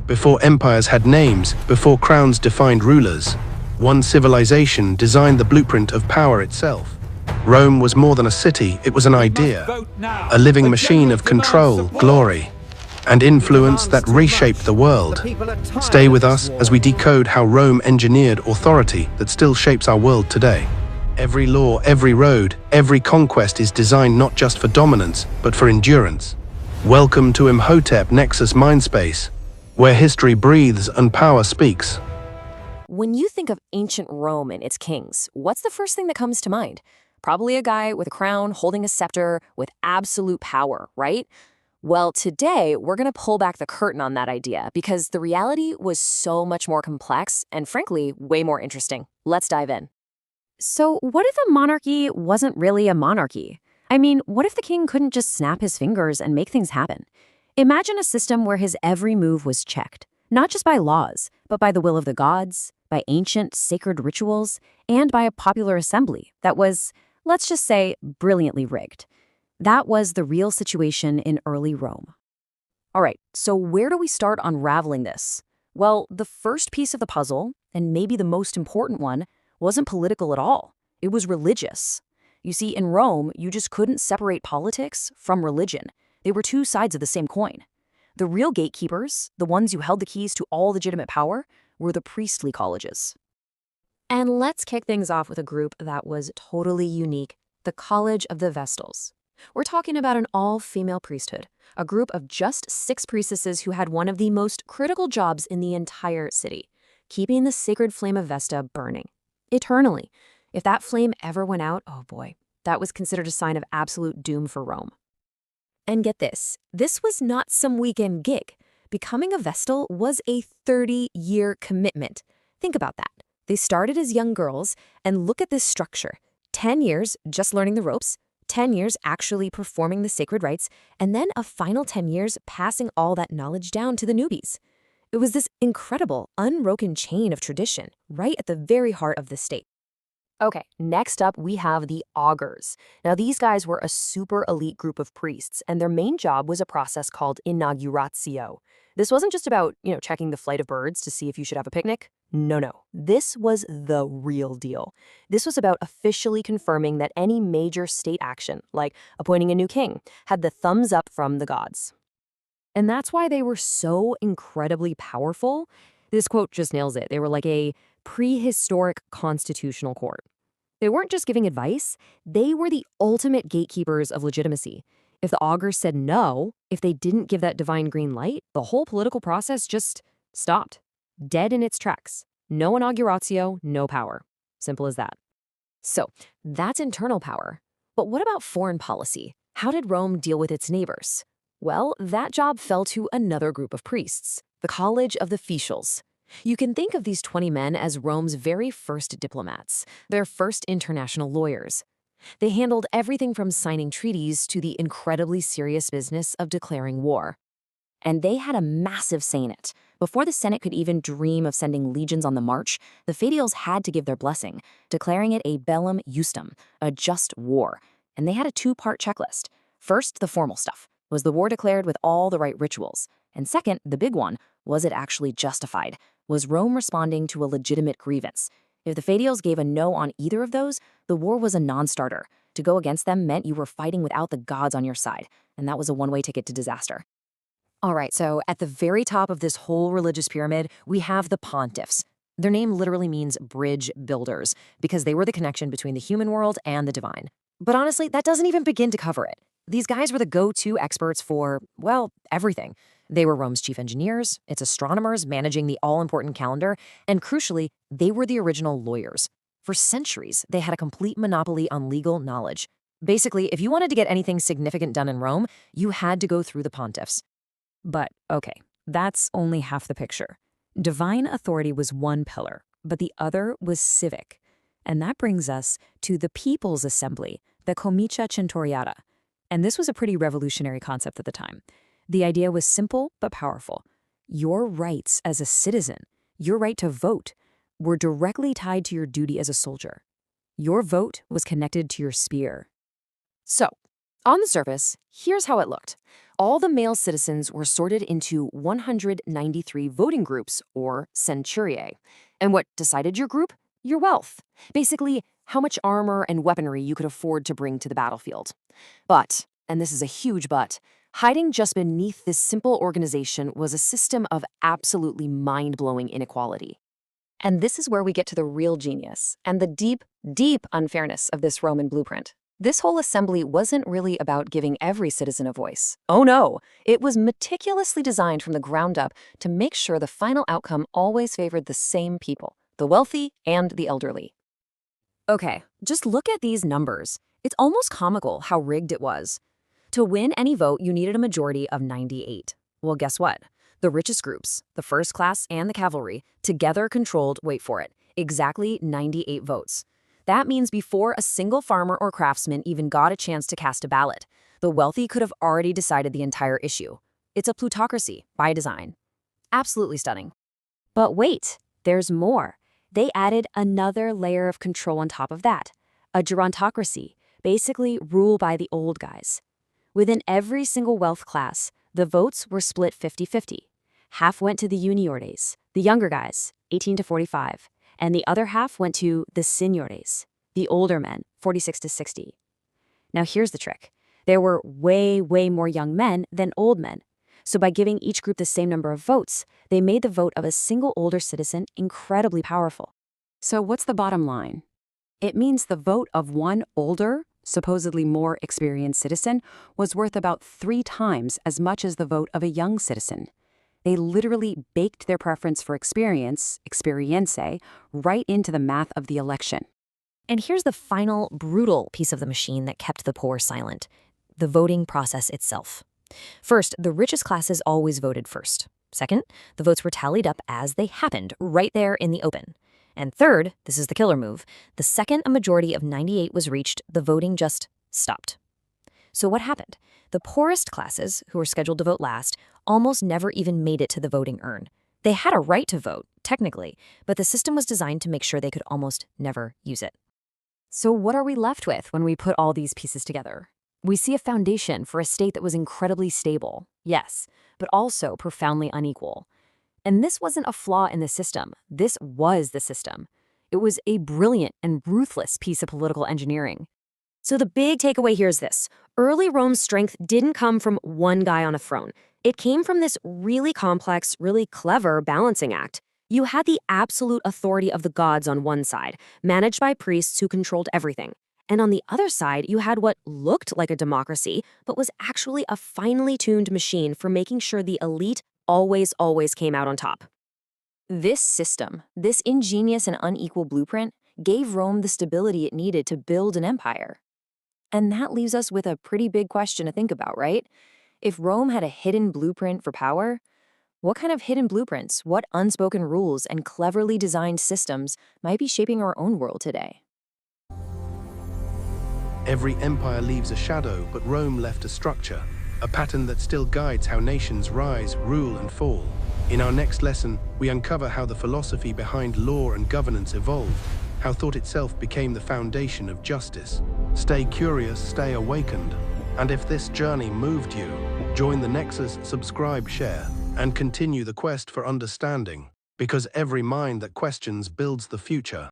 Before empires had names, before crowns defined rulers, one civilization designed the blueprint of power itself. Rome was more than a city, it was an idea, a living machine of control, glory, and influence that reshaped the world. Stay with us as we decode how Rome engineered authority that still shapes our world today. Every law, every road, every conquest is designed not just for dominance, but for endurance. Welcome to Imhotep Nexus Mindspace, where history breathes and power speaks. When you think of ancient Rome and its kings, what's the first thing that comes to mind? Probably a guy with a crown holding a scepter with absolute power, right? Well, today we're going to pull back the curtain on that idea because the reality was so much more complex and, frankly, way more interesting. Let's dive in. So, what if a monarchy wasn't really a monarchy? I mean, what if the king couldn't just snap his fingers and make things happen? Imagine a system where his every move was checked, not just by laws, but by the will of the gods, by ancient sacred rituals, and by a popular assembly that was, let's just say, brilliantly rigged. That was the real situation in early Rome. All right, so where do we start unraveling this? Well, the first piece of the puzzle, and maybe the most important one, wasn't political at all. It was religious. You see, in Rome, you just couldn't separate politics from religion. They were two sides of the same coin. The real gatekeepers, the ones who held the keys to all legitimate power, were the priestly colleges. And let's kick things off with a group that was totally unique, the College of the Vestals. We're talking about an all-female priesthood, a group of just 6 priestesses who had one of the most critical jobs in the entire city, keeping the sacred flame of Vesta burning, eternally. If that flame ever went out, oh boy, that was considered a sign of absolute doom for Rome. And get this was not some weekend gig. Becoming a Vestal was a 30-year commitment. Think about that. They started as young girls, and look at this structure. 10 years just learning the ropes, 10 years actually performing the sacred rites, and then a final 10 years passing all that knowledge down to the newbies. It was this incredible, unbroken chain of tradition right at the very heart of the state. Okay, next up we have the augurs. Now these guys were a super elite group of priests, and their main job was a process called inauguratio. This wasn't just about, checking the flight of birds to see if you should have a picnic. No. This was the real deal. This was about officially confirming that any major state action, like appointing a new king, had the thumbs up from the gods. And that's why they were so incredibly powerful. This quote just nails it. They were like a prehistoric constitutional court. They weren't just giving advice, they were the ultimate gatekeepers of legitimacy. If the augurs said no, if they didn't give that divine green light, the whole political process just stopped. Dead in its tracks. No inauguratio, no power. Simple as that. So, that's internal power. But what about foreign policy? How did Rome deal with its neighbors? Well, that job fell to another group of priests, the College of the Vestals. You can think of these 20 men as Rome's very first diplomats, their first international lawyers. They handled everything from signing treaties to the incredibly serious business of declaring war. And they had a massive say in it. Before the Senate could even dream of sending legions on the march, the Vestals had to give their blessing, declaring it a bellum justum, a just war. And they had a 2-part checklist. First, the formal stuff. Was the war declared with all the right rituals? And second, the big one, was it actually justified? Was Rome responding to a legitimate grievance? If the Vestals gave a no on either of those, the war was a non-starter. To go against them meant you were fighting without the gods on your side, and that was a one-way ticket to disaster. All right, so at the very top of this whole religious pyramid, we have the pontiffs. Their name literally means bridge builders, because they were the connection between the human world and the divine. But honestly, that doesn't even begin to cover it. These guys were the go-to experts for, well, everything. They were Rome's chief engineers, its astronomers managing the all-important calendar, and crucially, they were the original lawyers. For centuries, they had a complete monopoly on legal knowledge. Basically, if you wanted to get anything significant done in Rome, you had to go through the pontiffs. But, okay, that's only half the picture. Divine authority was one pillar, but the other was civic. And that brings us to the People's Assembly, the Comitia Centuriata. And this was a pretty revolutionary concept at the time. The idea was simple but powerful. Your rights as a citizen, your right to vote, were directly tied to your duty as a soldier. Your vote was connected to your spear. So, On the surface, here's how it looked. All the male citizens were sorted into 193 voting groups, or centuriae. And what decided your group? Your wealth. Basically, how much armor and weaponry you could afford to bring to the battlefield. But, and this is a huge but, hiding just beneath this simple organization was a system of absolutely mind-blowing inequality. And this is where we get to the real genius and the deep, deep unfairness of this Roman blueprint. This whole assembly wasn't really about giving every citizen a voice. Oh no, it was meticulously designed from the ground up to make sure the final outcome always favored the same people, the wealthy and the elderly. Okay, just look at these numbers. It's almost comical how rigged it was. To win any vote, you needed a majority of 98. Well, guess what? The richest groups, the first class and the cavalry, together controlled, wait for it, exactly 98 votes. That means before a single farmer or craftsman even got a chance to cast a ballot, the wealthy could have already decided the entire issue. It's a plutocracy by design. Absolutely stunning. But wait, there's more. They added another layer of control on top of that. A gerontocracy, basically rule by the old guys. Within every single wealth class, the votes were split 50-50. Half went to the juniores, the younger guys, 18 to 45. And the other half went to the seniores, the older men, 46 to 60. Now here's the trick. There were way more young men than old men. So by giving each group the same number of votes, they made the vote of a single older citizen incredibly powerful. So what's the bottom line? It means the vote of one older, supposedly more experienced citizen was worth about 3 times as much as the vote of a young citizen. They literally baked their preference for experience, right into the math of the election. And here's the final brutal piece of the machine that kept the poor silent: the voting process itself. First, the richest classes always voted first. Second, the votes were tallied up as they happened, right there in the open. And third, this is the killer move, the second a majority of 98 was reached, the voting just stopped. So what happened? The poorest classes, who were scheduled to vote last, almost never even made it to the voting urn. They had a right to vote, technically, but the system was designed to make sure they could almost never use it. So what are we left with when we put all these pieces together? We see a foundation for a state that was incredibly stable, yes, but also profoundly unequal. And this wasn't a flaw in the system. This was the system. It was a brilliant and ruthless piece of political engineering. So the big takeaway here is this. Early Rome's strength didn't come from one guy on a throne. It came from this really complex, really clever balancing act. You had the absolute authority of the gods on one side, managed by priests who controlled everything. And on the other side, you had what looked like a democracy, but was actually a finely tuned machine for making sure the elite always came out on top. This system, this ingenious and unequal blueprint, gave Rome the stability it needed to build an empire. And that leaves us with a pretty big question to think about, right? If Rome had a hidden blueprint for power, what kind of hidden blueprints, what unspoken rules and cleverly designed systems might be shaping our own world today? Every empire leaves a shadow, but Rome left a structure, a pattern that still guides how nations rise, rule, and fall. In our next lesson, we uncover how the philosophy behind law and governance evolved, how thought itself became the foundation of justice. Stay curious, stay awakened. And if this journey moved you, join the Nexus, subscribe, share, and continue the quest for understanding, because every mind that questions builds the future.